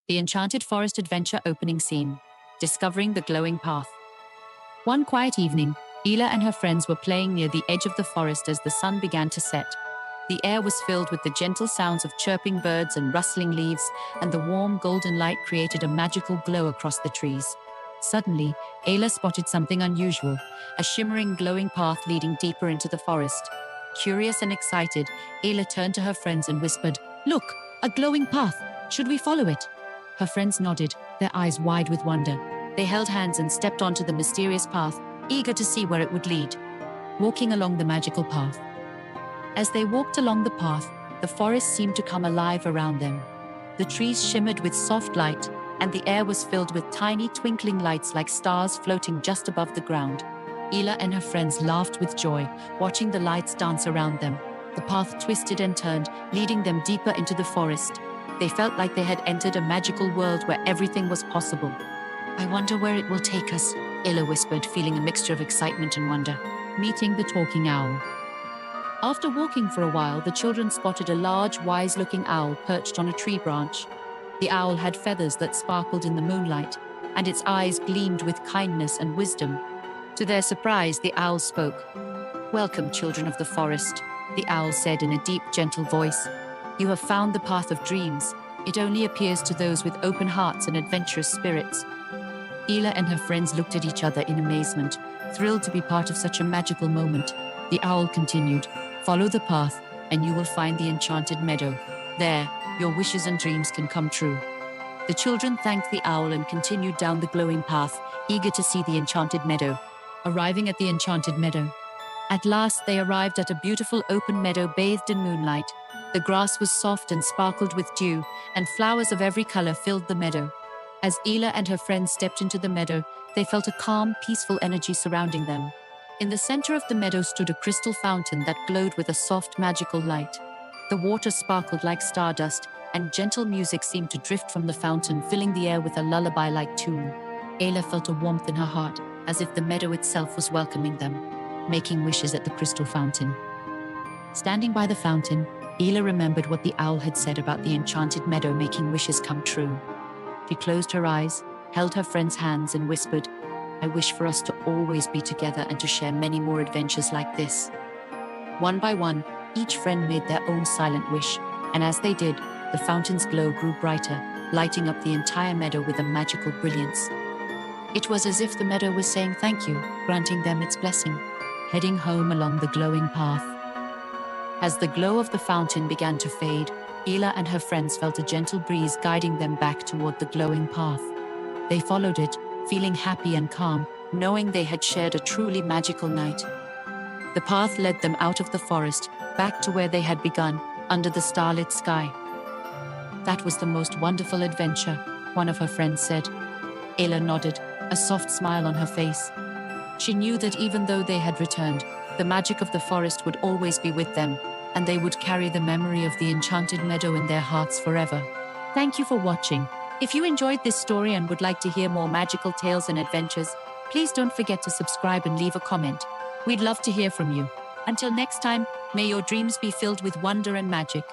The Enchanted Forest Adventure opening scene, discovering the glowing path. One quiet evening, Ela and her friends were playing near the edge of the forest as the sun began to set. The air was filled with the gentle sounds of chirping birds and rustling leaves, and the warm golden light created a magical glow across the trees. Suddenly, Ayla spotted something unusual, a shimmering glowing path leading deeper into the forest. Curious and excited, Ayla turned to her friends and whispered, "Look, a glowing path. Should we follow it?" Her friends nodded, their eyes wide with wonder. They held hands and stepped onto the mysterious path, eager to see where it would lead. Walking along the magical path. As they walked along the path, the forest seemed to come alive around them. The trees shimmered with soft light, and the air was filled with tiny twinkling lights like stars floating just above the ground. Ela and her friends laughed with joy, watching the lights dance around them. The path twisted and turned, leading them deeper into the forest. They felt like they had entered a magical world where everything was possible. "I wonder where it will take us," Ella whispered, feeling a mixture of excitement and wonder. Meeting the talking owl. After walking for a while, the children spotted a large, wise-looking owl perched on a tree branch. The owl had feathers that sparkled in the moonlight, and its eyes gleamed with kindness and wisdom. To their surprise, the owl spoke. "Welcome, children of the forest," the owl said in a deep, gentle voice. "You have found the path of dreams. It only appears to those with open hearts and adventurous spirits." Ela and her friends looked at each other in amazement, thrilled to be part of such a magical moment. The owl continued, "Follow the path, and you will find the Enchanted Meadow. There, your wishes and dreams can come true." The children thanked the owl and continued down the glowing path, eager to see the Enchanted Meadow. Arriving at the Enchanted Meadow. At last, they arrived at a beautiful open meadow bathed in moonlight. The grass was soft and sparkled with dew, and flowers of every color filled the meadow. As Ela and her friends stepped into the meadow, they felt a calm, peaceful energy surrounding them. In the center of the meadow stood a crystal fountain that glowed with a soft, magical light. The water sparkled like stardust, and gentle music seemed to drift from the fountain, filling the air with a lullaby-like tune. Ela felt a warmth in her heart, as if the meadow itself was welcoming them, making wishes at the crystal fountain. Standing by the fountain, Ela remembered what the owl had said about the Enchanted Meadow making wishes come true. She closed her eyes, held her friends' hands, and whispered, "I wish for us to always be together and to share many more adventures like this." One by one, each friend made their own silent wish, and as they did, the fountain's glow grew brighter, lighting up the entire meadow with a magical brilliance. It was as if the meadow was saying thank you, granting them its blessing. Heading home along the glowing path. As the glow of the fountain began to fade, Ela and her friends felt a gentle breeze guiding them back toward the glowing path. They followed it, feeling happy and calm, knowing they had shared a truly magical night. The path led them out of the forest, back to where they had begun, under the starlit sky. "That was the most wonderful adventure," one of her friends said. Ela nodded, a soft smile on her face. She knew that even though they had returned, the magic of the forest would always be with them, and they would carry the memory of the Enchanted Meadow in their hearts forever. Thank you for watching. If you enjoyed this story and would like to hear more magical tales and adventures, please don't forget to subscribe and leave a comment. We'd love to hear from you. Until next time, may your dreams be filled with wonder and magic.